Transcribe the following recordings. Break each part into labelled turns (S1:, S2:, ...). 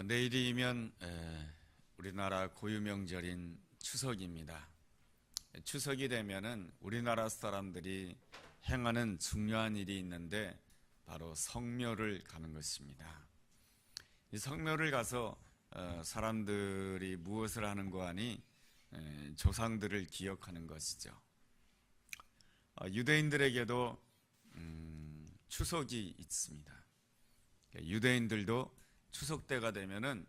S1: 내일이면 우리나라 고유명절인 추석입니다. 추석이 되면은 우리나라 사람들이 행하는 중요한 일이 있는데 바로 성묘를 가는 것입니다. 이 성묘를 가서 사람들이 무엇을 하는 거 아니 조상들을 기억하는 것이죠. 유대인들에게도 추석이 있습니다. 유대인들도 추석 때가 되면은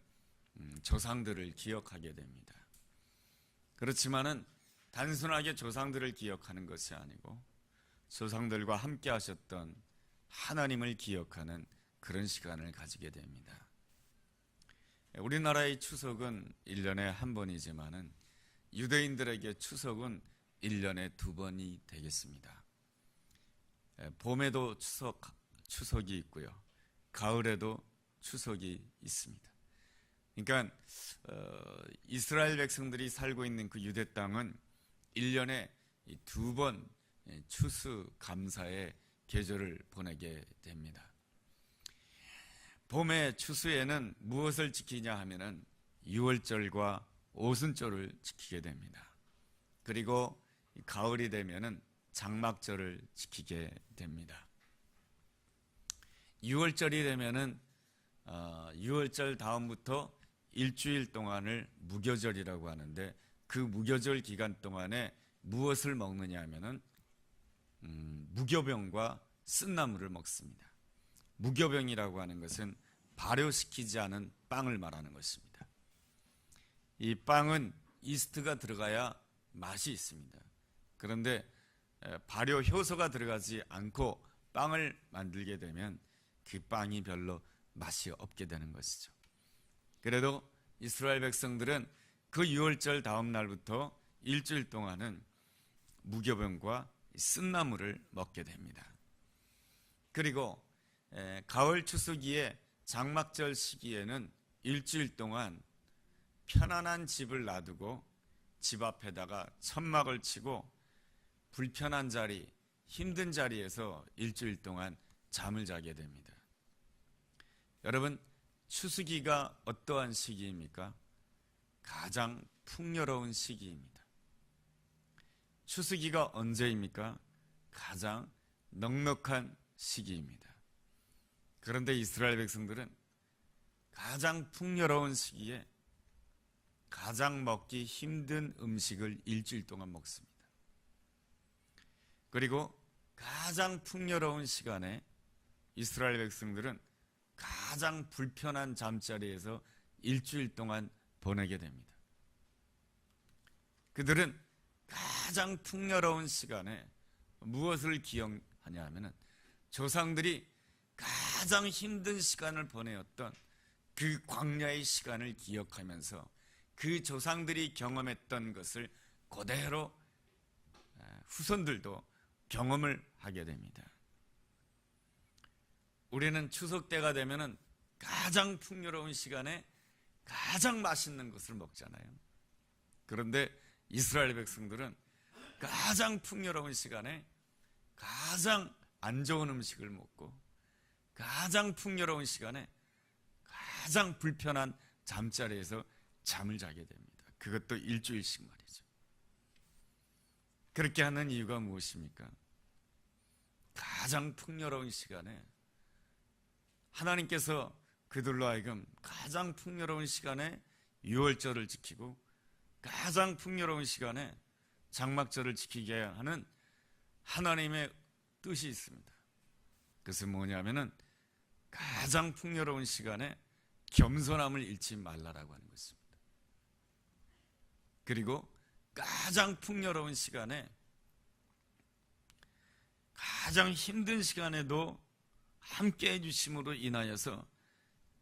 S1: 조상들을 기억하게 됩니다. 그렇지만은 단순하게 조상들을 기억하는 것이 아니고 조상들과 함께 하셨던 하나님을 기억하는 그런 시간을 가지게 됩니다. 우리나라의 추석은 1년에 한 번이지만은 유대인들에게 추석은 1년에 2번이 되겠습니다. 봄에도 추석이 있고요. 가을에도 추석이 있습니다. 그러니까 이스라엘 백성들이 살고 있는 그 유대 땅은 1년에 2번 추수감사의 계절을 보내게 됩니다. 봄의 추수에는 무엇을 지키냐 하면은 유월절과 오순절을 지키게 됩니다. 그리고 가을이 되면은 장막절을 지키게 됩니다. 유월절이 되면은 6월절 다음부터 일주일 동안을 무교절이라고 하는데 그 무교절 기간 동안에 무엇을 먹느냐 하면은 무교병과 쓴나물을 먹습니다. 무교병이라고 하는 것은 발효시키지 않은 빵을 말하는 것입니다. 이 빵은 이스트가 들어가야 맛이 있습니다. 그런데 발효 효소가 들어가지 않고 빵을 만들게 되면 그 빵이 별로 맛이 없게 되는 것이죠. 그래도 이스라엘 백성들은 그 6월절 다음 날부터 일주일 동안은 무교병과 쓴나물을 먹게 됩니다. 그리고 가을 추수기에 장막절 시기에는 일주일 동안 편안한 집을 놔두고 집 앞에다가 천막을 치고 불편한 자리, 힘든 자리에서 일주일 동안 잠을 자게 됩니다. 여러분, 추수기가 어떠한 시기입니까? 가장 풍요로운 시기입니다. 추수기가 언제입니까? 가장 넉넉한 시기입니다. 그런데 이스라엘 백성들은 가장 풍요로운 시기에 가장 먹기 힘든 음식을 일주일 동안 먹습니다. 그리고 가장 풍요로운 시간에 이스라엘 백성들은 가장 불편한 잠자리에서 일주일 동안 보내게 됩니다. 그들은 가장 풍요로운 시간에 무엇을 기억하냐 하면은 조상들이 가장 힘든 시간을 보내었던 그 광야의 시간을 기억하면서 그 조상들이 경험했던 것을 그대로 후손들도 경험을 하게 됩니다. 우리는 추석 때가 되면은 가장 풍요로운 시간에 가장 맛있는 것을 먹잖아요. 그런데 이스라엘 백성들은 가장 풍요로운 시간에 가장 안 좋은 음식을 먹고 가장 풍요로운 시간에 가장 불편한 잠자리에서 잠을 자게 됩니다. 그것도 일주일씩 말이죠. 그렇게 하는 이유가 무엇입니까? 가장 풍요로운 시간에 하나님께서 그들로 하여금 가장 풍요로운 시간에 유월절을 지키고 가장 풍요로운 시간에 장막절을 지키게 하는 하나님의 뜻이 있습니다. 그것은 뭐냐면은 가장 풍요로운 시간에 겸손함을 잃지 말라라고 하는 것입니다. 그리고 가장 풍요로운 시간에 가장 힘든 시간에도 함께 해주심으로 인하여서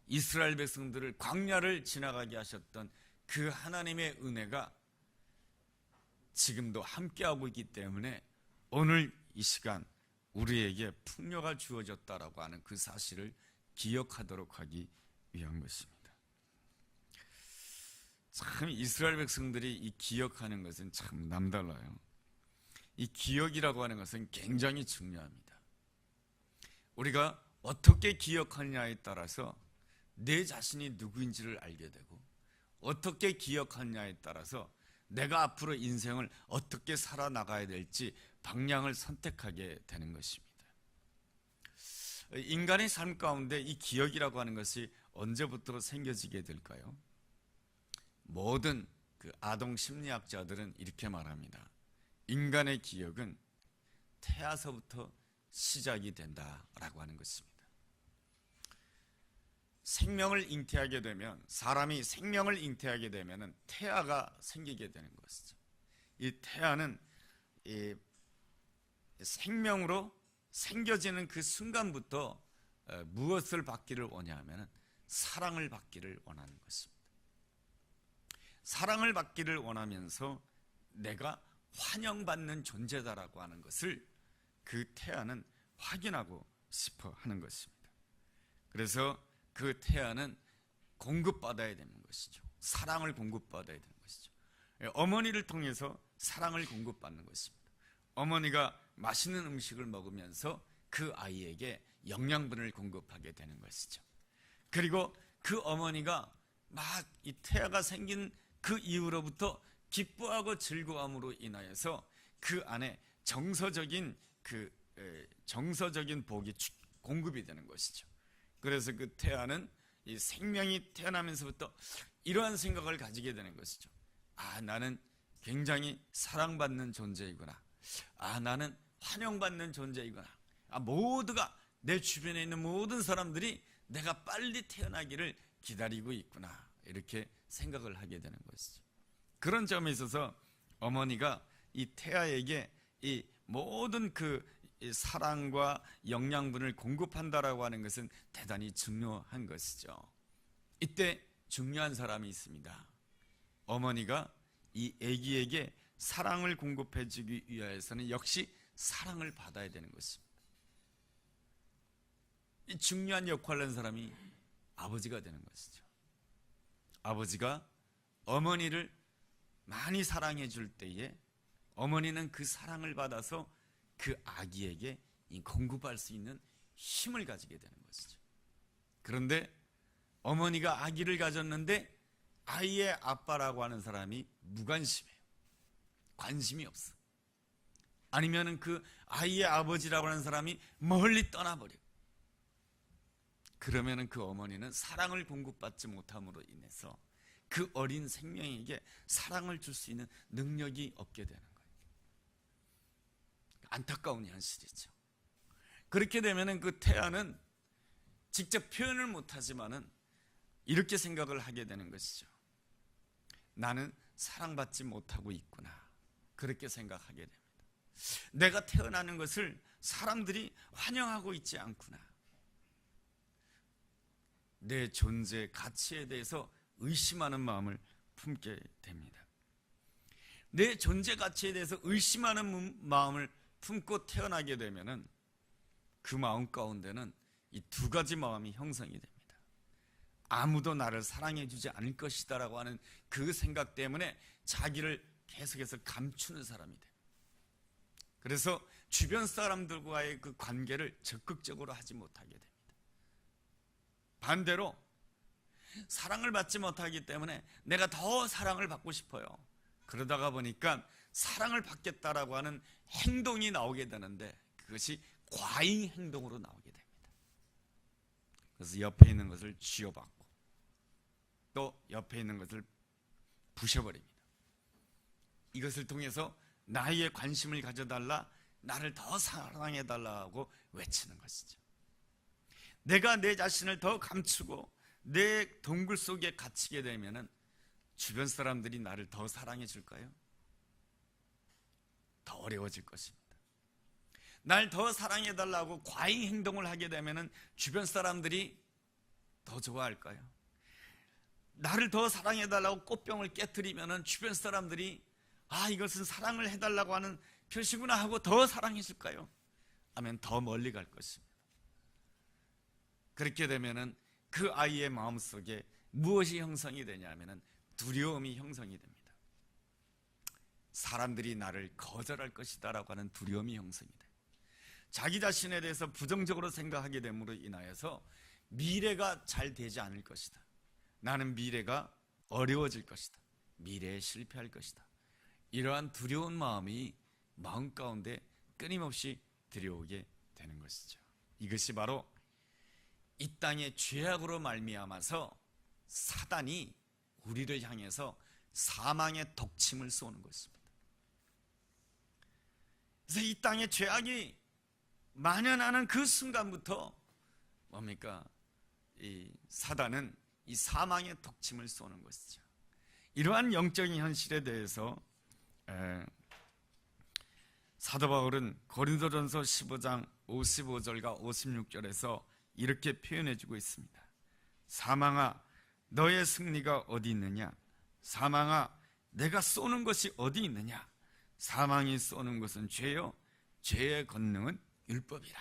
S1: 이스라엘 백성들을 광야를 지나가게 하셨던 그 하나님의 은혜가 지금도 함께하고 있기 때문에 오늘 이 시간 우리에게 풍요가 주어졌다라고 하는 그 사실을 기억하도록 하기 위한 것입니다. 참 이스라엘 백성들이 이 기억하는 것은 참 남달라요. 이 기억이라고 하는 것은 굉장히 중요합니다. 우리가 어떻게 기억하느냐에 따라서 내 자신이 누구인지를 알게 되고 어떻게 기억하느냐에 따라서 내가 앞으로 인생을 어떻게 살아나가야 될지 방향을 선택하게 되는 것입니다. 인간의 삶 가운데 이 기억이라고 하는 것이 언제부터 생겨지게 될까요? 모든 그 아동 심리학자들은 이렇게 말합니다. 인간의 기억은 태아서부터 시작이 된다라고 하는 것입니다. 생명을 잉태하게 되면, 사람이 생명을 잉태하게 되면 태아가 생기게 되는 것이죠. 이 태아는 이 생명으로 생겨지는 그 순간부터 무엇을 받기를 원하냐면 사랑을 받기를 원하는 것입니다. 사랑을 받기를 원하면서 내가 환영받는 존재다라고 하는 것을 그 태아는 확인하고 싶어 하는 것입니다. 그래서 그 태아는 공급받아야 되는 것이죠. 사랑을 공급받아야 되는 것이죠. 어머니를 통해서 사랑을 공급받는 것입니다. 어머니가 맛있는 음식을 먹으면서 그 아이에게 영양분을 공급하게 되는 것이죠. 그리고 그 어머니가 막 이 태아가 생긴 그 이후로부터 기뻐하고 즐거움으로 인하여서 그 안에 정서적인 복이 공급이 되는 것이죠. 그래서 그 태아는 이 생명이 태어나면서부터 이러한 생각을 가지게 되는 것이죠. 아, 나는 굉장히 사랑받는 존재이구나. 아, 나는 환영받는 존재이구나. 아, 모두가, 내 주변에 있는 모든 사람들이 내가 빨리 태어나기를 기다리고 있구나. 이렇게 생각을 하게 되는 것이죠. 그런 점에 있어서 어머니가 이 태아에게 이 모든 그 사랑과 영양분을 공급한다라고 하는 것은 대단히 중요한 것이죠. 이때 중요한 사람이 있습니다. 어머니가 이 아기에게 사랑을 공급해 주기 위하여서는 역시 사랑을 받아야 되는 것입니다. 이 중요한 역할을 하는 사람이 아버지가 되는 것이죠. 아버지가 어머니를 많이 사랑해 줄 때에 어머니는 그 사랑을 받아서 그 아기에게 공급할 수 있는 힘을 가지게 되는 것이죠. 그런데 어머니가 아기를 가졌는데 아이의 아빠라고 하는 사람이 무관심해요. 관심이 없어. 아니면은 그 아이의 아버지라고 하는 사람이 멀리 떠나버려요. 그러면은 그 어머니는 사랑을 공급받지 못함으로 인해서 그 어린 생명에게 사랑을 줄 수 있는 능력이 없게 되는 거예요. 안타까운 현실이죠. 그렇게 되면은 그 태아는 직접 표현을 못하지만은 이렇게 생각을 하게 되는 것이죠. 나는 사랑받지 못하고 있구나. 그렇게 생각하게 됩니다. 내가 태어나는 것을 사람들이 환영하고 있지 않구나. 내 존재 가치에 대해서 의심하는 마음을 품게 됩니다. 내 존재 가치에 대해서 의심하는 마음을 품고 태어나게 되면은 그 마음 가운데는 이 두 가지 마음이 형성이 됩니다. 아무도 나를 사랑해 주지 않을 것이다라고 하는 그 생각 때문에 자기를 계속해서 감추는 사람이 돼요. 그래서 주변 사람들과의 그 관계를 적극적으로 하지 못하게 됩니다. 반대로 사랑을 받지 못하기 때문에 내가 더 사랑을 받고 싶어요. 그러다가 보니까 사랑을 받겠다라고 하는 행동이 나오게 되는데 그것이 과잉 행동으로 나오게 됩니다. 그래서 옆에 있는 것을 쥐어받고 또 옆에 있는 것을 부셔버립니다. 이것을 통해서 나에게 관심을 가져달라, 나를 더 사랑해달라고 외치는 것이죠. 내가 내 자신을 더 감추고 내 동굴 속에 갇히게 되면은 주변 사람들이 나를 더 사랑해 줄까요? 더 어려워질 것입니다. 날 더 사랑해 달라고 과잉 행동을 하게 되면은 주변 사람들이 더 좋아할까요? 나를 더 사랑해 달라고 꽃병을 깨트리면은 주변 사람들이 아, 이것은 사랑을 해 달라고 하는 표시구나 하고 더 사랑해 줄까요? 아니면 더 멀리 갈 것입니다. 그렇게 되면은 그 아이의 마음속에 무엇이 형성이 되냐면은 두려움이 형성이 됩니다. 사람들이 나를 거절할 것이다라고 하는 두려움이 형성이 돼요. 자기 자신에 대해서 부정적으로 생각하게 됨으로 인하여서 미래가 잘 되지 않을 것이다. 나는 미래가 어려워질 것이다. 미래에 실패할 것이다. 이러한 두려운 마음이 마음 가운데 끊임없이 들여오게 되는 것이죠. 이것이 바로 이 땅의 죄악으로 말미암아서 사단이 우리를 향해서 사망의 독침을 쏘는 것입니다. 그래서 이 땅의 죄악이 만연하는 그 순간부터 뭡니까? 이 사단은 이 사망의 독침을 쏘는 것이죠. 이러한 영적인 현실에 대해서 사도 바울은 고린도전서 15장 55절과 56절에서 이렇게 표현해주고 있습니다. 사망아, 너의 승리가 어디 있느냐? 사망아, 내가 쏘는 것이 어디 있느냐? 사망이 쏘는 것은 죄요, 죄의 권능은 율법이라.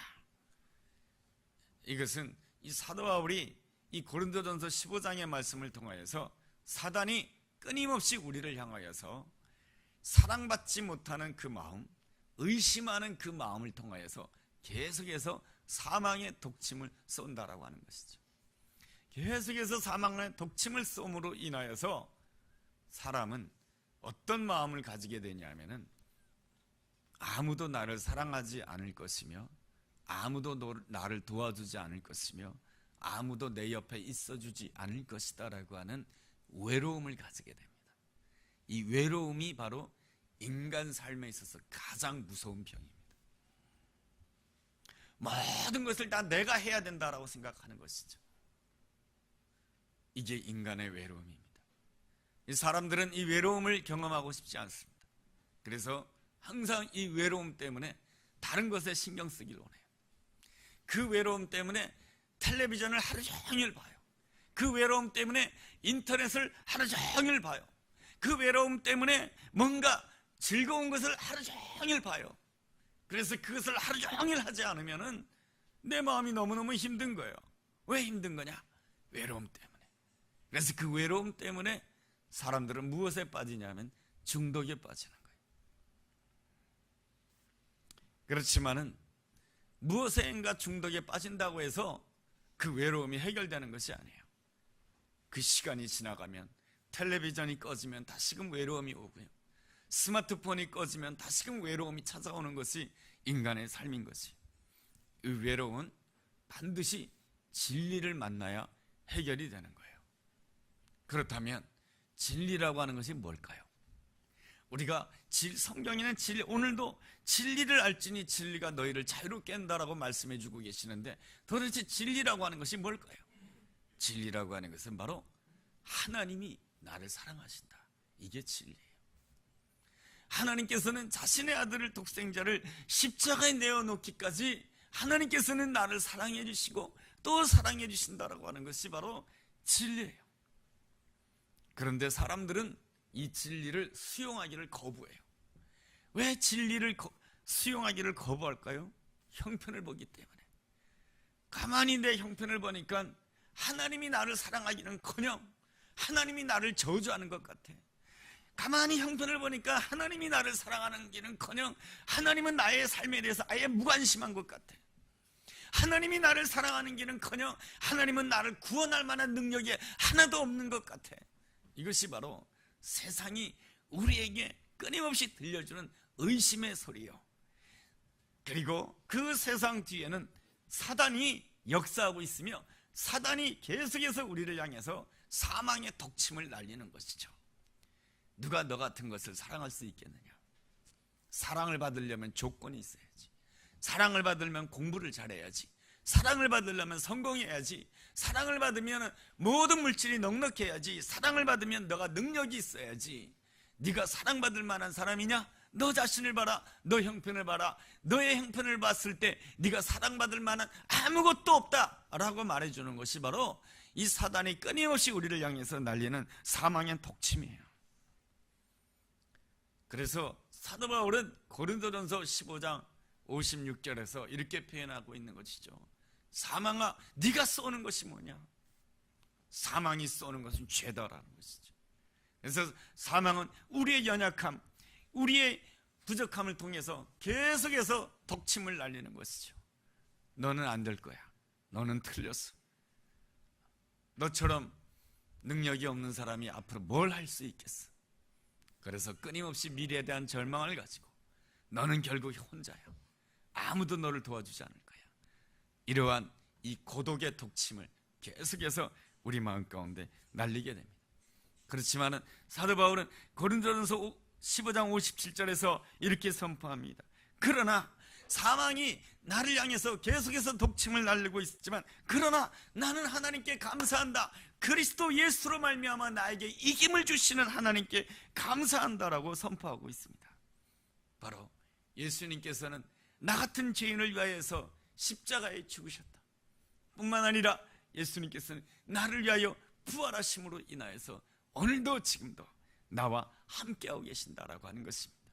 S1: 이것은 이 사도 바울이 이 고린도전서 15장의 말씀을 통하여서 사단이 끊임없이 우리를 향하여서 사랑받지 못하는 그 마음, 의심하는 그 마음을 통하여서 계속해서 사망의 독침을 쏜다라고 하는 것이죠. 계속해서 사망의 독침을 쏘므로 인하여서 사람은 어떤 마음을 가지게 되냐면은 아무도 나를 사랑하지 않을 것이며 아무도 나를 도와주지 않을 것이며 아무도 내 옆에 있어주지 않을 것이다 라고 하는 외로움을 가지게 됩니다. 이 외로움이 바로 인간 삶에 있어서 가장 무서운 병입니다. 모든 것을 다 내가 해야 된다라고 생각하는 것이죠. 이게 인간의 외로움입니다. 이 사람들은 이 외로움을 경험하고 싶지 않습니다. 그래서 항상 이 외로움 때문에 다른 것에 신경 쓰기를 원해요. 그 외로움 때문에 텔레비전을 하루 종일 봐요. 그 외로움 때문에 인터넷을 하루 종일 봐요. 그 외로움 때문에 뭔가 즐거운 것을 하루 종일 봐요. 그래서 그것을 하루 종일 하지 않으면은 내 마음이 너무너무 힘든 거예요. 왜 힘든 거냐? 외로움 때문에. 그래서 그 외로움 때문에 사람들은 무엇에 빠지냐면 중독에 빠지는 거예요. 그렇지만은 무엇인가 중독에 빠진다고 해서 그 외로움이 해결되는 것이 아니에요. 그 시간이 지나가면 텔레비전이 꺼지면 다시금 외로움이 오고요. 스마트폰이 꺼지면 다시금 외로움이 찾아오는 것이 인간의 삶인 것이. 이 외로움은 반드시 진리를 만나야 해결이 되는 거예요. 그렇다면 진리라고 하는 것이 뭘까요? 우리가 성경에는 오늘도 진리를 알지니 진리가 너희를 자유롭게 한다라고 말씀해 주고 계시는데 도대체 진리라고 하는 것이 뭘까요? 진리라고 하는 것은 바로 하나님이 나를 사랑하신다. 이게 진리예요. 하나님께서는 자신의 아들을 독생자를 십자가에 내어놓기까지 하나님께서는 나를 사랑해 주시고 또 사랑해 주신다라고 하는 것이 바로 진리예요. 그런데 사람들은 이 진리를 수용하기를 거부해요. 왜 진리를 수용하기를 거부할까요? 형편을 보기 때문에. 가만히 내 형편을 보니까 하나님이 나를 사랑하기는커녕 하나님이 나를 저주하는 것 같아. 가만히 형편을 보니까 하나님이 나를 사랑하기는커녕 하나님은 나의 삶에 대해서 아예 무관심한 것 같아. 하나님이 나를 사랑하기는커녕 하나님은 나를 구원할 만한 능력이 하나도 없는 것 같아. 이것이 바로 세상이 우리에게 끊임없이 들려주는 의심의 소리요. 그리고 그 세상 뒤에는 사단이 역사하고 있으며 사단이 계속해서 우리를 향해서 사망의 독침을 날리는 것이죠. 누가 너 같은 것을 사랑할 수 있겠느냐? 사랑을 받으려면 조건이 있어야지. 사랑을 받으려면 공부를 잘해야지. 사랑을 받으려면 성공해야지. 사랑을 받으면 모든 물질이 넉넉해야지. 사랑을 받으면 너가 능력이 있어야지. 네가 사랑받을 만한 사람이냐? 너 자신을 봐라. 너 형편을 봐라. 너의 형편을 봤을 때 네가 사랑받을 만한 아무것도 없다라고 말해주는 것이 바로 이 사단이 끊임없이 우리를 향해서 날리는 사망의 독침이에요. 그래서 사도 바울은 고린도전서 15장 56절에서 이렇게 표현하고 있는 것이죠. 사망아, 네가 쏘는 것이 뭐냐? 사망이 쏘는 것은 죄다라는 것이죠. 그래서 사망은 우리의 연약함, 우리의 부족함을 통해서 계속해서 독침을 날리는 것이죠. 너는 안 될 거야. 너는 틀렸어. 너처럼 능력이 없는 사람이 앞으로 뭘 할 수 있겠어? 그래서 끊임없이 미래에 대한 절망을 가지고 너는 결국 혼자야. 아무도 너를 도와주지 않을 거야. 이러한 이 고독의 독침을 계속해서 우리 마음 가운데 날리게 됩니다. 그렇지만은 사도 바울은 고린도전서 15장 57절에서 이렇게 선포합니다. 그러나 사망이 나를 향해서 계속해서 독침을 날리고 있지만 그러나 나는 하나님께 감사한다. 그리스도 예수로 말미암아 나에게 이김을 주시는 하나님께 감사한다라고 선포하고 있습니다. 바로 예수님께서는 나 같은 죄인을 위하여서 십자가에 죽으셨다. 뿐만 아니라 예수님께서는 나를 위하여 부활하심으로 인하여서 오늘도 지금도 나와 함께하고 계신다라고 하는 것입니다.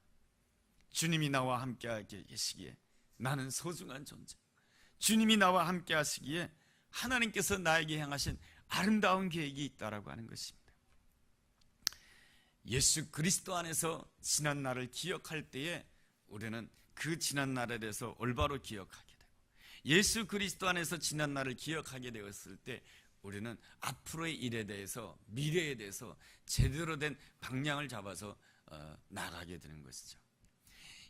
S1: 주님이 나와 함께하고 계시기에 나는 소중한 존재, 주님이 나와 함께 하시기에 하나님께서 나에게 향하신 아름다운 계획이 있다라고 하는 것입니다. 예수 그리스도 안에서 지난 날을 기억할 때에 우리는 그 지난 날에 대해서 올바로 기억하게 되고, 예수 그리스도 안에서 지난 날을 기억하게 되었을 때 우리는 앞으로의 일에 대해서, 미래에 대해서 제대로 된 방향을 잡아서 나가게 되는 것이죠.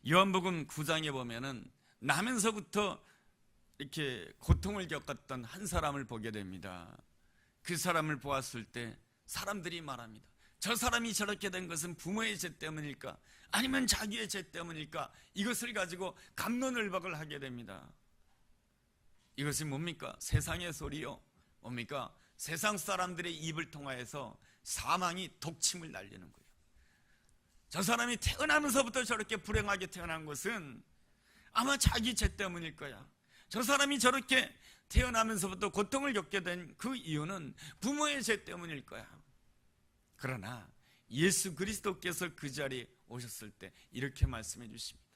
S1: 요한복음 9장에 보면은 나면서부터 이렇게 고통을 겪었던 한 사람을 보게 됩니다. 그 사람을 보았을 때 사람들이 말합니다. 저 사람이 저렇게 된 것은 부모의 죄 때문일까? 아니면 자기의 죄 때문일까? 이것을 가지고 갑론을박을 하게 됩니다. 이것이 뭡니까? 세상의 소리요. 뭡니까? 세상 사람들의 입을 통하여서 사망이 독침을 날리는 거예요. 저 사람이 태어나면서부터 저렇게 불행하게 태어난 것은 아마 자기 죄 때문일 거야. 저 사람이 저렇게 태어나면서부터 고통을 겪게 된 그 이유는 부모의 죄 때문일 거야. 그러나 예수 그리스도께서 그 자리에 오셨을 때 이렇게 말씀해 주십니다.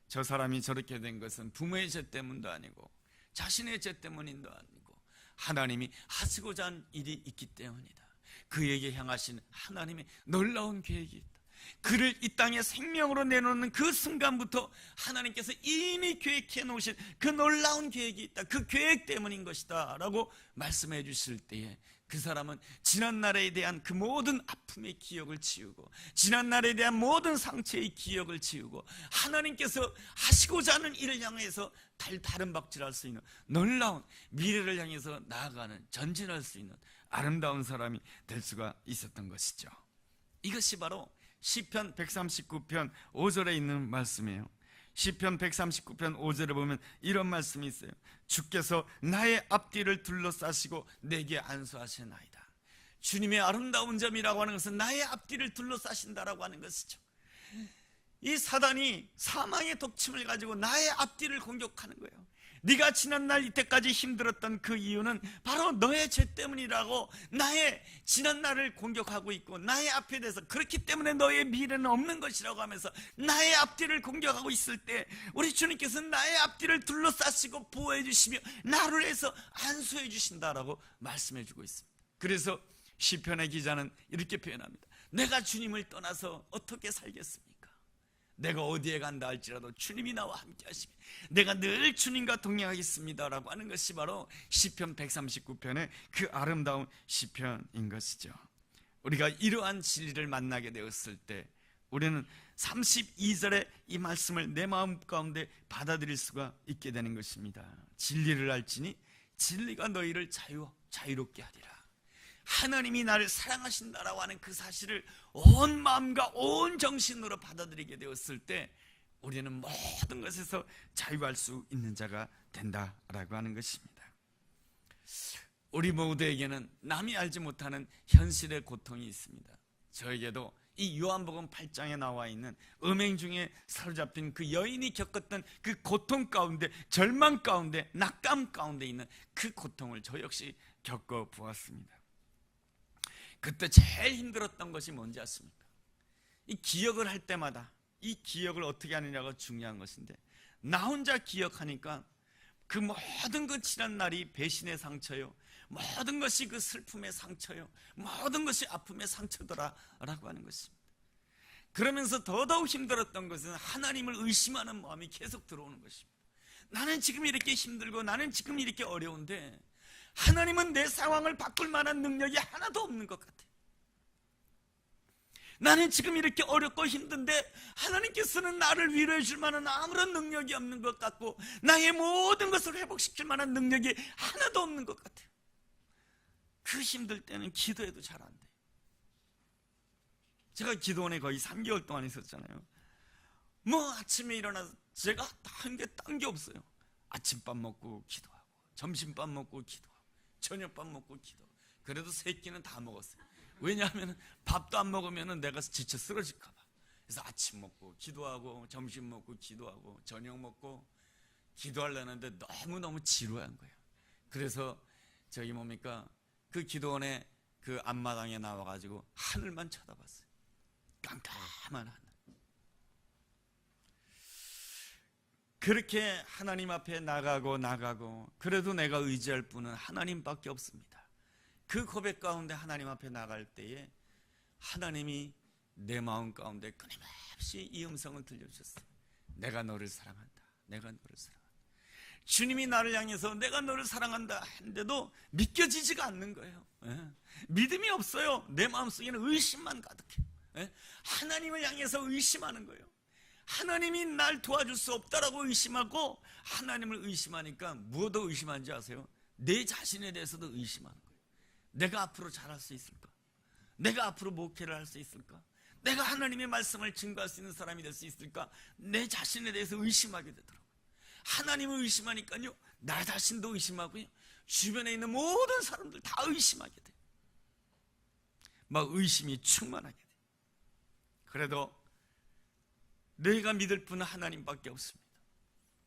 S1: 저 사람이 저렇게 된 것은 부모의 죄 때문도 아니고 자신의 죄 때문도 아니고 하나님이 하시고자 한 일이 있기 때문이다. 그에게 향하신 하나님의 놀라운 계획이 있다. 그를 이 땅에 생명으로 내놓는 그 순간부터 하나님께서 이미 계획해 놓으신 그 놀라운 계획이 있다. 그 계획 때문인 것이다 라고 말씀해 주실 때에 그 사람은 지난날에 대한 그 모든 아픔의 기억을 지우고, 지난날에 대한 모든 상처의 기억을 지우고, 하나님께서 하시고자 하는 일을 향해서 다른 박질할 수 있는 놀라운 미래를 향해서 나아가는, 전진할 수 있는 아름다운 사람이 될 수가 있었던 것이죠. 이것이 바로 시편 139편 5절에 있는 말씀이에요. 시편 139편 5절에 보면 이런 말씀이 있어요. 주께서 나의 앞뒤를 둘러싸시고 내게 안수하시나이다. 주님의 아름다운 점이라고 하는 것은 나의 앞뒤를 둘러싸신다라고 하는 것이죠. 이 사단이 사망의 독침을 가지고 나의 앞뒤를 공격하는 거예요. 네가 지난날 이때까지 힘들었던 그 이유는 바로 너의 죄 때문이라고 나의 지난날을 공격하고 있고, 나의 앞에 대해서 그렇기 때문에 너의 미래는 없는 것이라고 하면서 나의 앞뒤를 공격하고 있을 때 우리 주님께서는 나의 앞뒤를 둘러싸시고 보호해 주시며 나를 해서 안수해 주신다라고 말씀해 주고 있습니다. 그래서 시편의 기자는 이렇게 표현합니다. 내가 주님을 떠나서 어떻게 살겠습니까? 내가 어디에 간다 할지라도 주님이 나와 함께 하시며 내가 늘 주님과 동행하겠습니다 라고 하는 것이 바로 시편 139편의 그 아름다운 시편인 것이죠. 우리가 이러한 진리를 만나게 되었을 때 우리는 32절의 이 말씀을 내 마음 가운데 받아들일 수가 있게 되는 것입니다. 진리를 알지니 진리가 너희를 자유롭게 하리라. 하나님이 나를 사랑하신다라고 하는 그 사실을 온 마음과 온 정신으로 받아들이게 되었을 때 우리는 모든 것에서 자유할 수 있는 자가 된다라고 하는 것입니다. 우리 모두에게는 남이 알지 못하는 현실의 고통이 있습니다. 저에게도 이 요한복음 8장에 나와 있는 음행 중에 사로잡힌 그 여인이 겪었던 그 고통 가운데, 절망 가운데, 낙감 가운데 있는 그 고통을 저 역시 겪어보았습니다. 그때 제일 힘들었던 것이 뭔지 아십니까? 이 기억을 할 때마다 이 기억을 어떻게 하느냐가 중요한 것인데, 나 혼자 기억하니까 그 모든 그 지난 날이 배신의 상처요, 모든 것이 그 슬픔의 상처요, 모든 것이 아픔의 상처더라라고 하는 것입니다. 그러면서 더더욱 힘들었던 것은 하나님을 의심하는 마음이 계속 들어오는 것입니다. 나는 지금 이렇게 힘들고 나는 지금 이렇게 어려운데 하나님은 내 상황을 바꿀 만한 능력이 하나도 없는 것 같아요. 나는 지금 이렇게 어렵고 힘든데 하나님께서는 나를 위로해 줄 만한 아무런 능력이 없는 것 같고, 나의 모든 것을 회복시킬 만한 능력이 하나도 없는 것 같아요. 그 힘들 때는 기도해도 잘 안 돼요. 제가 기도원에 거의 3개월 동안 있었잖아요. 뭐 아침에 일어나서 제가 한 게 딴 게 없어요. 아침밥 먹고 기도하고, 점심밥 먹고 기도하고, 저녁밥 먹고 기도하고. 그래도 3끼는 다 먹었어요. 왜냐하면 밥도 안 먹으면 내가 지쳐 쓰러질까 봐. 그래서 아침 먹고 기도하고, 점심 먹고 기도하고, 저녁 먹고 기도하려는데 너무너무 지루한 거예요. 그래서 저기 뭡니까, 그 기도원에 그 앞마당에 나와가지고 하늘만 쳐다봤어요. 깜깜한 하늘. 그렇게 하나님 앞에 나가고 그래도 내가 의지할 분은 하나님밖에 없습니다. 그 고백 가운데 하나님 앞에 나갈 때에 하나님이 내 마음 가운데 끊임없이 이 음성을 들려주셨어요. 내가 너를 사랑한다. 내가 너를 사랑한다. 주님이 나를 향해서 내가 너를 사랑한다 했는데도 믿겨지지가 않는 거예요. 믿음이 없어요. 내 마음속에는 의심만 가득해요. 하나님을 향해서 의심하는 거예요. 하나님이 날 도와줄 수 없다라고 의심하고, 하나님을 의심하니까 무엇도 의심하는지 아세요? 내 자신에 대해서도 의심하는 거예요. 내가 앞으로 잘할 수 있을까? 내가 앞으로 목회를 할 수 있을까? 내가 하나님의 말씀을 증거할 수 있는 사람이 될 수 있을까? 내 자신에 대해서 의심하게 되더라고요. 하나님을 의심하니까요, 나 자신도 의심하고요, 주변에 있는 모든 사람들 다 의심하게 돼요. 막 의심이 충만하게 돼요. 그래도 내가 믿을 분은 하나님밖에 없습니다.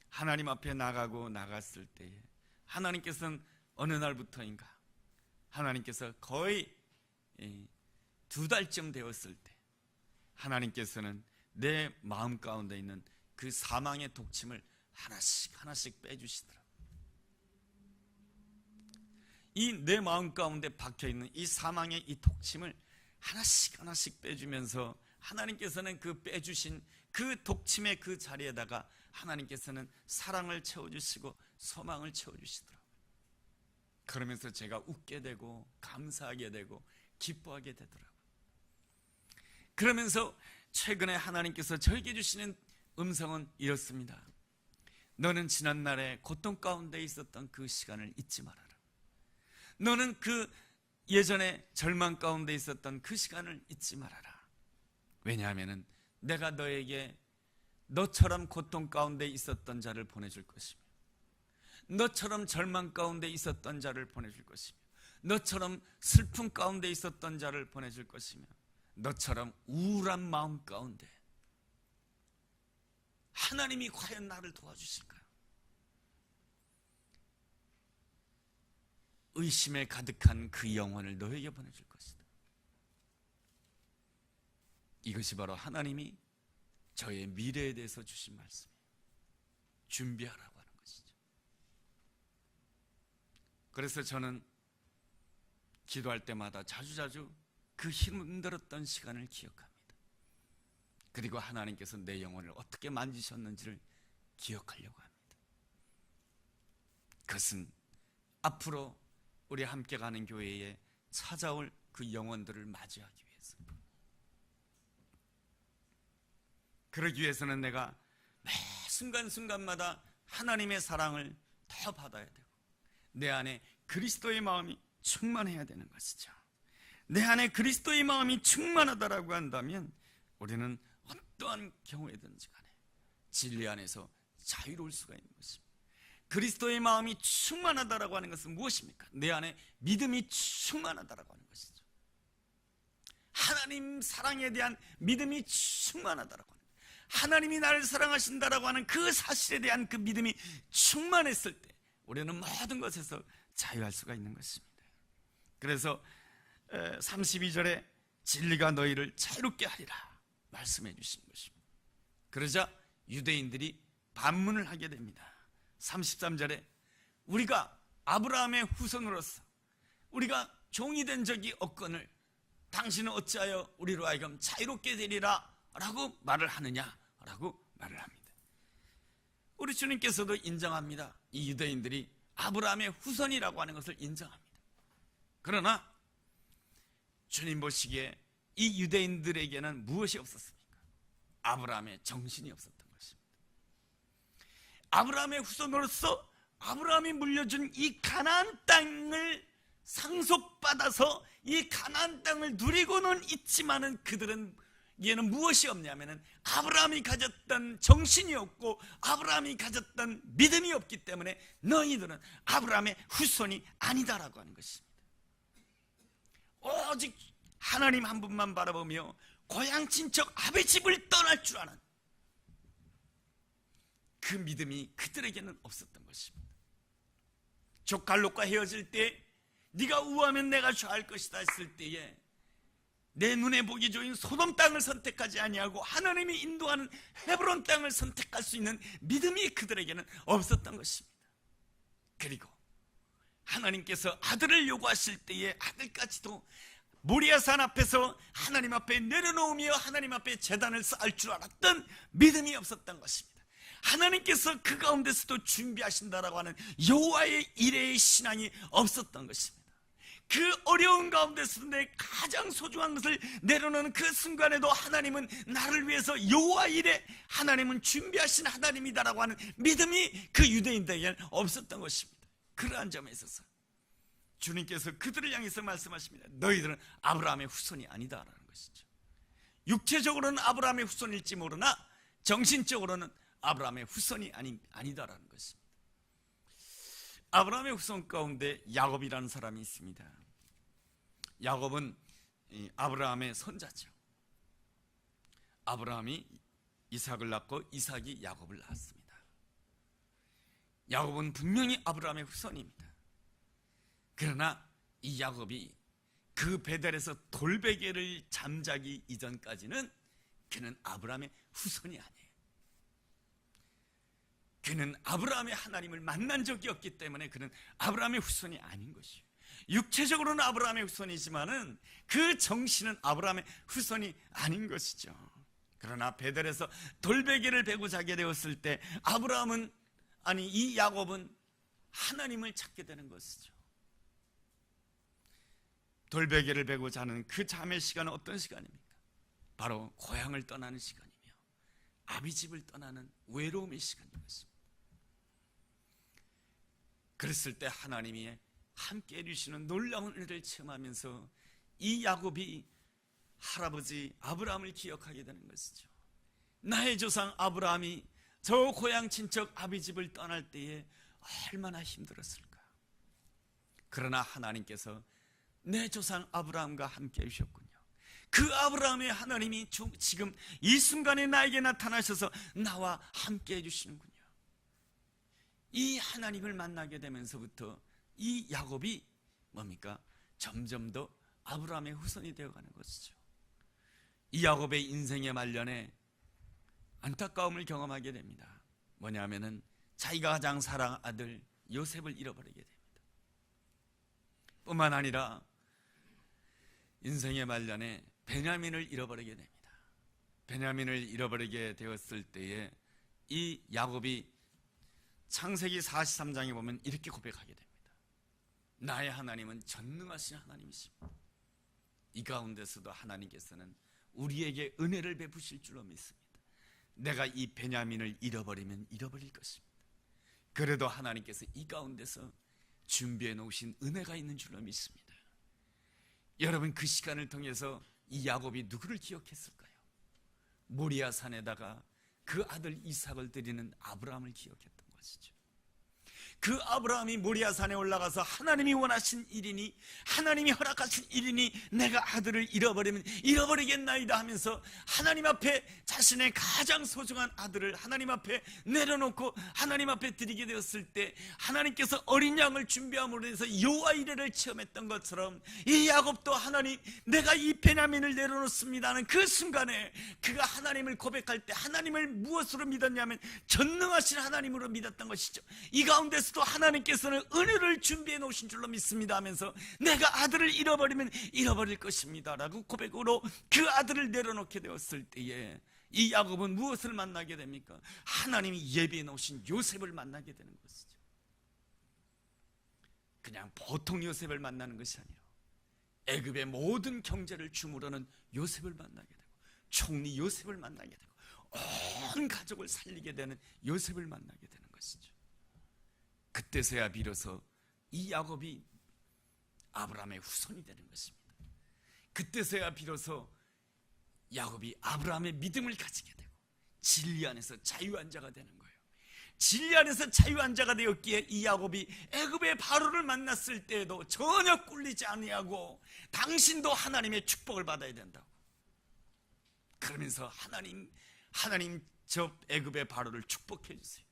S1: 하나님 앞에 나갔을 때에 하나님께서는 어느 날부터인가, 하나님께서 거의 2달쯤 되었을 때 하나님께서는 내 마음 가운데 있는 그 사망의 독침을 하나씩 빼주시더라고요. 이 내 마음 가운데 박혀있는 이 사망의 이 독침을 하나씩 빼주면서, 하나님께서는 그 빼주신 그 독침의 그 자리에다가 하나님께서는 사랑을 채워주시고 소망을 채워주시더라고요. 그러면서 제가 웃게 되고 감사하게 되고 기뻐하게 되더라고요. 그러면서 최근에 하나님께서 저에게 주시는 음성은 이렇습니다. 너는 지난날에 고통 가운데 있었던 그 시간을 잊지 말아라. 너는 그 예전에 절망 가운데 있었던 그 시간을 잊지 말아라. 왜냐하면 내가 너에게 너처럼 고통 가운데 있었던 자를 보내줄 것이며, 너처럼 절망 가운데 있었던 자를 보내줄 것이며, 너처럼 슬픔 가운데 있었던 자를 보내줄 것이며, 너처럼 우울한 마음 가운데 하나님이 과연 나를 도와주실까요? 의심에 가득한 그 영혼을 너에게 보내줄 것이다. 이것이 바로 하나님이 저의 미래에 대해서 주신 말씀이에요. 준비하라고 하는 것이죠. 그래서 저는 기도할 때마다 자주자주 그 힘들었던 시간을 기억합니다. 그리고 하나님께서 내 영혼을 어떻게 만지셨는지를 기억하려고 합니다. 그것은 앞으로 우리 함께 가는 교회에 찾아올 그 영혼들을 맞이하기 위해서, 그러기 위해서는 내가 매 순간순간마다 하나님의 사랑을 더 받아야 되고, 내 안에 그리스도의 마음이 충만해야 되는 것이죠. 내 안에 그리스도의 마음이 충만하다라고 한다면 우리는 어떠한 경우에든지 간에 진리 안에서 자유로울 수가 있는 것입니다. 그리스도의 마음이 충만하다라고 하는 것은 무엇입니까? 내 안에 믿음이 충만하다라고 하는 것이죠. 하나님 사랑에 대한 믿음이 충만하다라고 하는, 하나님이 나를 사랑하신다라고 하는 그 사실에 대한 그 믿음이 충만했을 때 우리는 모든 것에서 자유할 수가 있는 것입니다. 그래서 32절에 진리가 너희를 자유롭게 하리라 말씀해 주신 것입니다. 그러자 유대인들이 반문을 하게 됩니다. 33절에 우리가 아브라함의 후손으로서 우리가 종이 된 적이 없거늘 당신은 어찌하여 우리로 하여금 자유롭게 되리라 라고 말을 하느냐 라고 말을 합니다. 우리 주님께서도 인정합니다. 이 유대인들이 아브라함의 후손이라고 하는 것을 인정합니다. 그러나 주님 보시기에 이 유대인들에게는 무엇이 없었습니까? 아브라함의 정신이 없었던 것입니다. 아브라함의 후손으로서 아브라함이 물려준 이 가나안 땅을 상속받아서 이 가나안 땅을 누리고는 있지만은 그들에게는 무엇이 없냐면은 아브라함이 가졌던 정신이 없고 아브라함이 가졌던 믿음이 없기 때문에 너희들은 아브라함의 후손이 아니다라고 하는 것입니다. 오직 하나님 한 분만 바라보며 고향 친척 아베 집을 떠날 줄 아는 그 믿음이 그들에게는 없었던 것입니다. 족갈롯과 헤어질 때 네가 우하면 내가 좌할 것이다 했을 때에 내 눈에 보기 좋은 소돔 땅을 선택하지 아니하고 하나님이 인도하는 헤브론 땅을 선택할 수 있는 믿음이 그들에게는 없었던 것입니다. 그리고 하나님께서 아들을 요구하실 때에 아들까지도 모리아산 앞에서 하나님 앞에 내려놓으며 하나님 앞에 제단을 쌓을 줄 알았던 믿음이 없었던 것입니다. 하나님께서 그 가운데서도 준비하신다라고 하는 여호와의 이레의 신앙이 없었던 것입니다. 그 어려운 가운데서도 내 가장 소중한 것을 내려놓는 그 순간에도 하나님은 나를 위해서 여호와 이레, 하나님은 준비하신 하나님이다라고 하는 믿음이 그 유대인들에게는 없었던 것입니다. 그러한 점에 있어서 주님께서 그들을 향해서 말씀하십니다. 너희들은 아브라함의 후손이 아니다라는 것이죠. 육체적으로는 아브라함의 후손일지 모르나 정신적으로는 아브라함의 후손이 아니다라는 것입니다. 아브라함의 후손 가운데 야곱이라는 사람이 있습니다. 야곱은 아브라함의 손자죠. 아브라함이 이삭을 낳고 이삭이 야곱을 낳았습니다. 야곱은 분명히 아브라함의 후손입니다. 그러나 이 야곱이 그 베델에서 돌베개를 잠자기 이전까지는 그는 아브라함의 후손이 아니에요. 그는 아브라함의 하나님을 만난 적이 없기 때문에 그는 아브라함의 후손이 아닌 것이에요. 육체적으로는 아브라함의 후손이지만은 그 정신은 아브라함의 후손이 아닌 것이죠. 그러나 베델에서 돌베개를 베고 자게 되었을 때 이 야곱은 하나님을 찾게 되는 것이죠. 돌베개를 베고 자는 그 잠의 시간은 어떤 시간입니까? 바로 고향을 떠나는 시간이며 아비집을 떠나는 외로움의 시간인 것입니다. 그랬을 때 하나님이 함께 해주시는 놀라운 은혜를 체험하면서 이 야곱이 할아버지 아브라함을 기억하게 되는 것이죠. 나의 조상 아브라함이 저 고향 친척 아비집을 떠날 때에 얼마나 힘들었을까. 그러나 하나님께서 내 조상 아브라함과 함께 해주셨군요. 그 아브라함의 하나님이 지금 이 순간에 나에게 나타나셔서 나와 함께 해주시는군요. 이 하나님을 만나게 되면서부터 이 야곱이 뭡니까? 점점 더 아브라함의 후손이 되어가는 것이죠. 이 야곱의 인생의 말년에 안타까움을 경험하게 됩니다. 뭐냐면은 자기가 가장 사랑하는 아들 요셉을 잃어버리게 됩니다. 뿐만 아니라 인생의 말년에 베냐민을 잃어버리게 됩니다. 베냐민을 잃어버리게 되었을 때에 이 야곱이 창세기 43장에 보면 이렇게 고백하게 됩니다. 나의 하나님은 전능하신 하나님이십니다. 이 가운데서도 하나님께서는 우리에게 은혜를 베푸실 줄로 믿습니다. 내가 이 베냐민을 잃어버리면 잃어버릴 것입니다. 그래도 하나님께서 이 가운데서 준비해 놓으신 은혜가 있는 줄로 믿습니다. 여러분, 그 시간을 통해서 이 야곱이 누구를 기억했을까요? 모리아 산에다가 그 아들 이삭을 드리는 아브라함을 기억했던 것이죠. 그 아브라함이 모리아 산에 올라가서 하나님이 원하신 일이니, 하나님이 허락하신 일이니 내가 아들을 잃어버리면 잃어버리겠나이다 하면서 하나님 앞에 자신의 가장 소중한 아들을 하나님 앞에 내려놓고 하나님 앞에 드리게 되었을 때 하나님께서 어린 양을 준비함으로 해서 여호와 이레를 체험했던 것처럼 이 야곱도 하나님, 내가 이 베냐민을 내려놓습니다 하는 그 순간에 그가 하나님을 고백할 때 하나님을 무엇으로 믿었냐면 전능하신 하나님으로 믿었던 것이죠. 이 가운데서도 하나님께서는 은혜를 준비해 놓으신 줄로 믿습니다 하면서 내가 아들을 잃어버리면 잃어버릴 것입니다 라고 고백으로 그 아들을 내려놓게 되었을 때에 이 야곱은 무엇을 만나게 됩니까? 하나님이 예비해 놓으신 요셉을 만나게 되는 것이죠. 그냥 보통 요셉을 만나는 것이 아니라 애굽의 모든 경제를 주무르는 요셉을 만나게 되고, 총리 요셉을 만나게 되고, 온 가족을 살리게 되는 요셉을 만나게 되는 것이죠. 그때서야 비로소 이 야곱이 아브라함의 후손이 되는 것입니다. 그때서야 비로소 야곱이 아브라함의 믿음을 가지게 되고 진리 안에서 자유한 자가 되는 거예요. 진리 안에서 자유한 자가 되었기에 이 야곱이 애굽의 바로를 만났을 때에도 전혀 꿀리지 아니하고 당신도 하나님의 축복을 받아야 된다고, 그러면서 하나님 저 애굽의 바로를 축복해 주세요.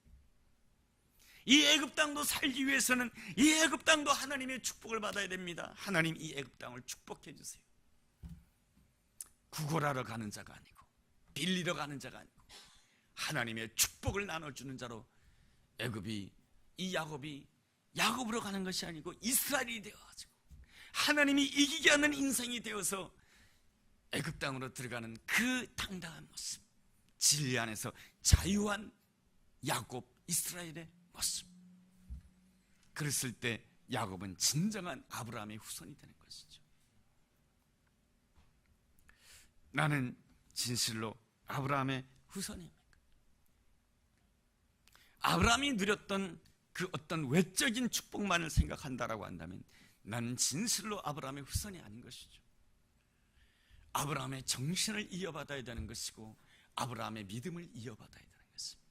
S1: 이 애굽 땅도 살기 위해서는 이 애굽 땅도 하나님의 축복을 받아야 됩니다. 하나님 이 애굽 땅을 축복해 주세요. 구걸하러 가는 자가 아니고 빌리러 가는 자가 아니고 하나님의 축복을 나눠주는 자로 이 야곱이 야곱으로 가는 것이 아니고 이스라엘이 되어가지고 하나님이 이기게 하는 인생이 되어서 애굽 땅으로 들어가는 그 당당한 모습, 진리 안에서 자유한 야곱 이스라엘의 모습. 그랬을 때 야곱은 진정한 아브라함의 후손이 되는 것이죠. 나는 진실로 아브라함의 후손입니까? 아브라함이 누렸던 그 어떤 외적인 축복만을 생각한다라고 한다면 나는 진실로 아브라함의 후손이 아닌 것이죠. 아브라함의 정신을 이어받아야 되는 것이고 아브라함의 믿음을 이어받아야 되는 것입니다.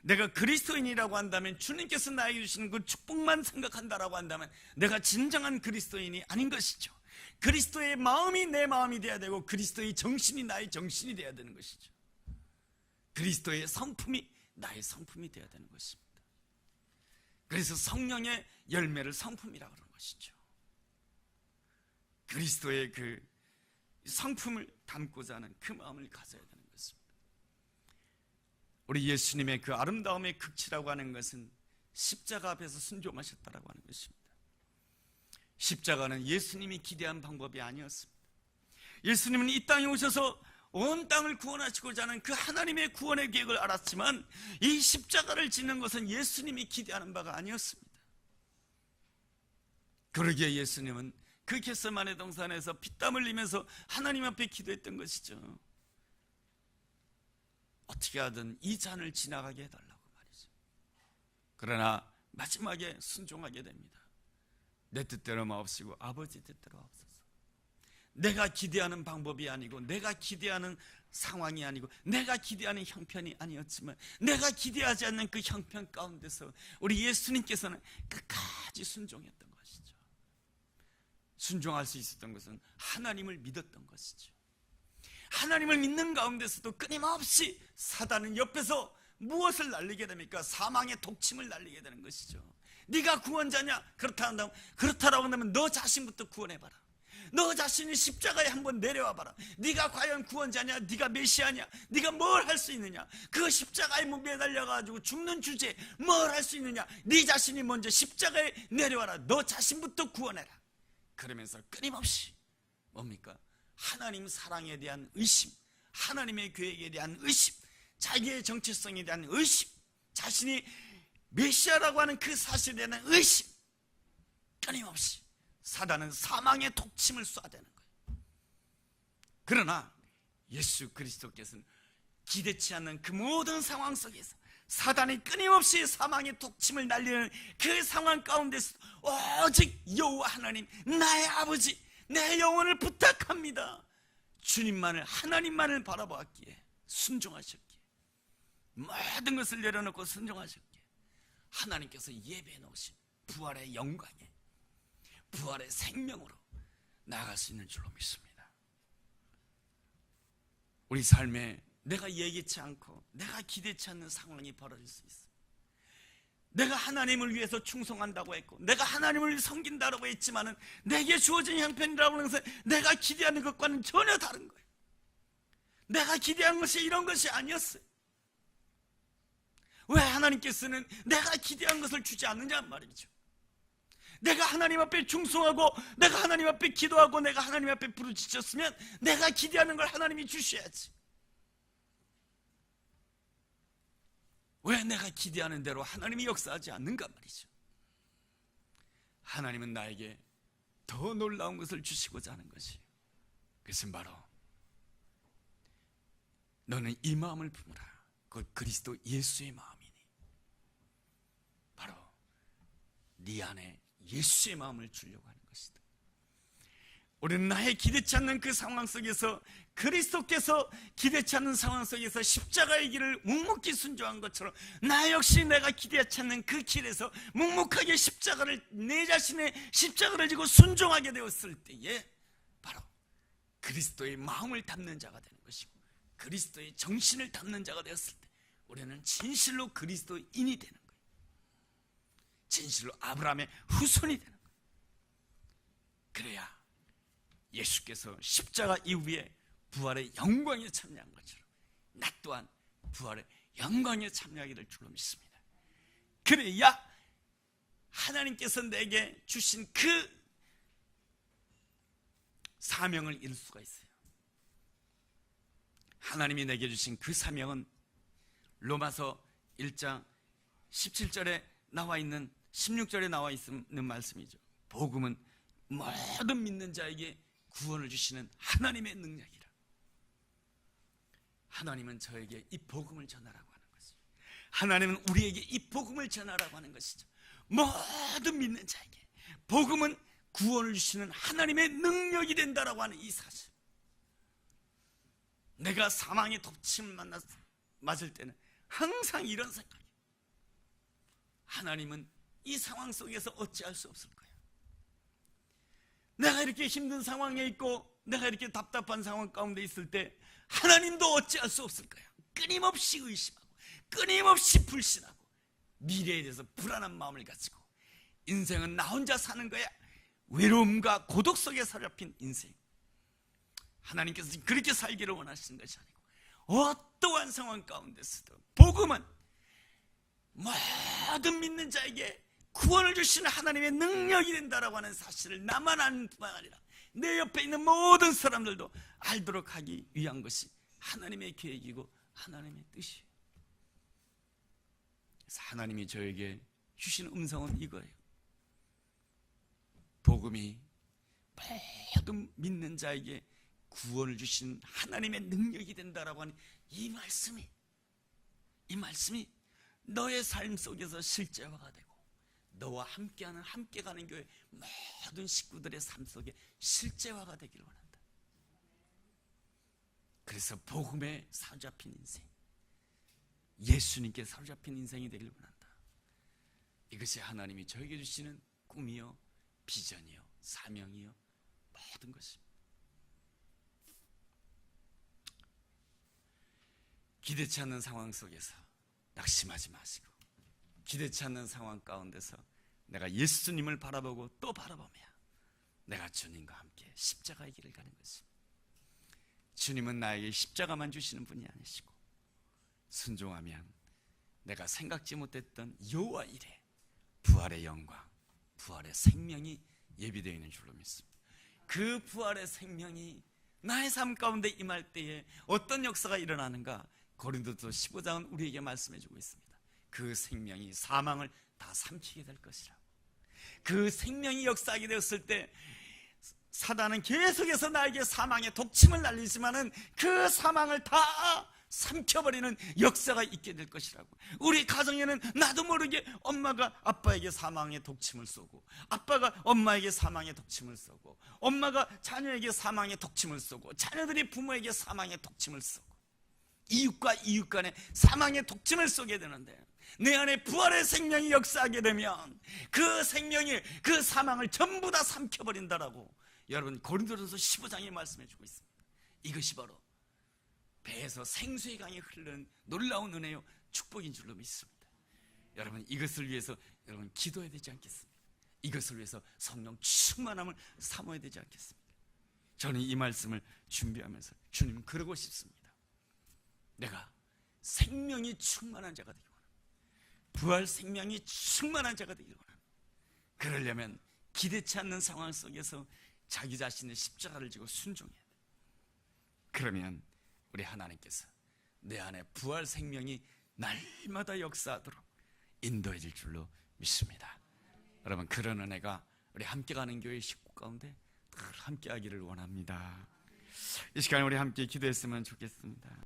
S1: 내가 그리스도인이라고 한다면, 주님께서 나에게 주시는 그 축복만 생각한다라고 한다면 내가 진정한 그리스도인이 아닌 것이죠. 그리스도의 마음이 내 마음이 되어야 되고 그리스도의 정신이 나의 정신이 되어야 되는 것이죠. 그리스도의 성품이 나의 성품이 되어야 되는 것입니다. 그래서 성령의 열매를 성품이라고 하는 것이죠. 그리스도의 그 성품을 담고자 하는 그 마음을 가져야 되는 것입니다. 우리 예수님의 그 아름다움의 극치라고 하는 것은 십자가 앞에서 순종하셨다라고 하는 것입니다. 십자가는 예수님이 기대한 방법이 아니었습니다. 예수님은 이 땅에 오셔서 온 땅을 구원하시고자 하는 그 하나님의 구원의 계획을 알았지만 이 십자가를 지는 것은 예수님이 기대하는 바가 아니었습니다. 그러기에 예수님은 그 겟세마네 동산에서 피땀 흘리면서 하나님 앞에 기도했던 것이죠. 어떻게 하든 이 잔을 지나가게 해달라고 말이죠. 그러나 마지막에 순종하게 됩니다. 내 뜻대로 마옵시고 아버지 뜻대로 하옵소서. 내가 기대하는 방법이 아니고 내가 기대하는 상황이 아니고 내가 기대하는 형편이 아니었지만 내가 기대하지 않는 그 형편 가운데서 우리 예수님께서는 끝까지 순종했던 것이죠. 순종할 수 있었던 것은 하나님을 믿었던 것이죠. 하나님을 믿는 가운데서도 끊임없이 사단은 옆에서 무엇을 날리게 됩니까? 사망의 독침을 날리게 되는 것이죠. 네가 구원자냐? 그렇다라고 한다면 너 자신부터 구원해봐라. 너 자신이 십자가에 한번 내려와 봐라. 네가 과연 구원자냐? 네가 메시아냐? 네가 뭘 할 수 있느냐? 그 십자가에 매달려가지고 죽는 주제에 뭘 할 수 있느냐? 네 자신이 먼저 십자가에 내려와라. 너 자신부터 구원해라. 그러면서 끊임없이 뭡니까? 하나님 사랑에 대한 의심, 하나님의 계획에 대한 의심, 자기의 정체성에 대한 의심, 자신이 메시아라고 하는 그 사실에 대한 의심, 끊임없이 사단은 사망의 독침을 쏴대는 거예요. 그러나 예수 그리스도께서는 기대치 않는 그 모든 상황 속에서 사단이 끊임없이 사망의 독침을 날리는 그 상황 가운데서 오직 여호와 하나님 나의 아버지 내 영혼을 부탁합니다. 주님만을, 하나님만을 바라보았기에 순종하셨기에, 모든 것을 내려놓고 순종하셨기에 하나님께서 예배해 놓으신 부활의 영광에, 부활의 생명으로 나아갈 수 있는 줄로 믿습니다. 우리 삶에 내가 예기치 않고 내가 기대치 않는 상황이 벌어질 수 있어요. 내가 하나님을 위해서 충성한다고 했고 내가 하나님을 섬긴다고 했지만은 내게 주어진 형편이라고 하는 것은 내가 기대하는 것과는 전혀 다른 거예요. 내가 기대한 것이 이런 것이 아니었어요. 왜 하나님께서는 내가 기대한 것을 주지 않느냐 말이죠. 내가 하나님 앞에 충성하고 내가 하나님 앞에 기도하고 내가 하나님 앞에 부르짖었으면 내가 기대하는 걸 하나님이 주셔야지. 왜 내가 기대하는 대로 하나님이 역사하지 않는가 말이죠. 하나님은 나에게 더 놀라운 것을 주시고자 하는 것이에요. 그것은 바로 너는 이 마음을 품으라. 그것 그리스도 예수의 마음이니, 바로 네 안에 예수의 마음을 주려고 하는 것이다. 우리는 나의 기대치 않는 그 상황 속에서, 그리스도께서 기대치 않는 상황 속에서 십자가의 길을 묵묵히 순종한 것처럼 나 역시 내가 기대치 않는 그 길에서 묵묵하게 십자가를, 내 자신의 십자가를 지고 순종하게 되었을 때에 바로 그리스도의 마음을 담는 자가 되는 것이고, 그리스도의 정신을 담는 자가 되었을 때 우리는 진실로 그리스도인이 되는 거예요. 진실로 아브라함의 후손이 되는 거예요. 그래야 예수께서 십자가 이후에 부활의 영광에 참여한 것처럼 나 또한 부활의 영광에 참여하게 될 줄로 믿습니다. 그래야 하나님께서 내게 주신 그 사명을 이룰 수가 있어요. 하나님이 내게 주신 그 사명은 로마서 1장 17절에 나와 있는, 16절에 나와 있는 말씀이죠. 복음은 모든 믿는 자에게 구원을 주시는 하나님의 능력이라. 하나님은 저에게 이 복음을 전하라고 하는 것이죠. 하나님은 우리에게 이 복음을 전하라고 하는 것이죠. 모든 믿는 자에게 복음은 구원을 주시는 하나님의 능력이 된다라고 하는 이 사실. 내가 사망의 독침을 맞을 때는 항상 이런 생각이에요. 하나님은 이 상황 속에서 어찌할 수 없을 거예요. 내가 이렇게 힘든 상황에 있고 내가 이렇게 답답한 상황 가운데 있을 때 하나님도 어찌할 수 없을 거예요. 끊임없이 의심하고 끊임없이 불신하고 미래에 대해서 불안한 마음을 가지고 인생은 나 혼자 사는 거야. 외로움과 고독 속에 사로잡힌 인생. 하나님께서 그렇게 살기를 원하시는 것이 아니고 어떠한 상황 가운데서도 복음은 모든 믿는 자에게 구원을 주시는 하나님의 능력이 된다라고 하는 사실을 나만 아는 뿐만 아니라 내 옆에 있는 모든 사람들도 알도록 하기 위한 것이 하나님의 계획이고 하나님의 뜻이에요. 그래서 하나님이 저에게 주신 음성은 이거예요. 복음이 모든 믿는 자에게 구원을 주신 하나님의 능력이 된다라고 하는 이 말씀이 너의 삶 속에서 실제화가 되고 너와 함께하는, 함께 가는 교회 모든 식구들의 삶 속에 실제화가 되기를 원한다. 그래서 복음에 사로잡힌 인생, 예수님께 사로잡힌 인생이 되기를 원한다. 이것이 하나님이 저에게 주시는 꿈이요, 비전이요, 사명이요, 모든 것입니다. 기대치 않는 상황 속에서 낙심하지 마시고, 기대치 않는 상황 가운데서 내가 예수님을 바라보고 또 바라보며 내가 주님과 함께 십자가의 길을 가는 것입니다. 주님은 나에게 십자가만 주시는 분이 아니시고 순종하면 내가 생각지 못했던 여호와 이레 부활의 영광, 부활의 생명이 예비되어 있는 줄로 믿습니다. 그 부활의 생명이 나의 삶 가운데 임할 때에 어떤 역사가 일어나는가, 고린도서 15장은 우리에게 말씀해주고 있습니다. 그 생명이 사망을 다 삼키게 될 것이라고. 그 생명이 역사하게 되었을 때 사단은 계속해서 나에게 사망의 독침을 날리지만은 그 사망을 다 삼켜버리는 역사가 있게 될 것이라고. 우리 가정에는 나도 모르게 엄마가 아빠에게 사망의 독침을 쏘고, 아빠가 엄마에게 사망의 독침을 쏘고, 엄마가 자녀에게 사망의 독침을 쏘고, 자녀들이 부모에게 사망의 독침을 쏘고, 이웃과 이웃 간에 사망의 독침을 쏘게 되는데, 내 안에 부활의 생명이 역사하게 되면 그 생명이 그 사망을 전부 다 삼켜버린다라고 여러분 고린도전서 15장에 말씀해주고 있습니다. 이것이 바로 배에서 생수의 강이 흐르는 놀라운 은혜요 축복인 줄로 믿습니다. 여러분 이것을 위해서 여러분 기도해야 되지 않겠습니까? 이것을 위해서 성령 충만함을 사모해야 되지 않겠습니까? 저는 이 말씀을 준비하면서 주님 그러고 싶습니다. 내가 생명이 충만한 자가 되기 원합니다. 부활 생명이 충만한 자가 되기 원합니다. 그러려면 기대치 않는 상황 속에서 자기 자신의 십자가를 지고 순종해야 돼요. 그러면 우리 하나님께서 내 안에 부활 생명이 날마다 역사하도록 인도해 줄 줄로 믿습니다. 여러분 그런 은혜가 우리 함께 가는 교회 식구 가운데 늘 함께 하기를 원합니다. 이 시간에 우리 함께 기도했으면 좋겠습니다.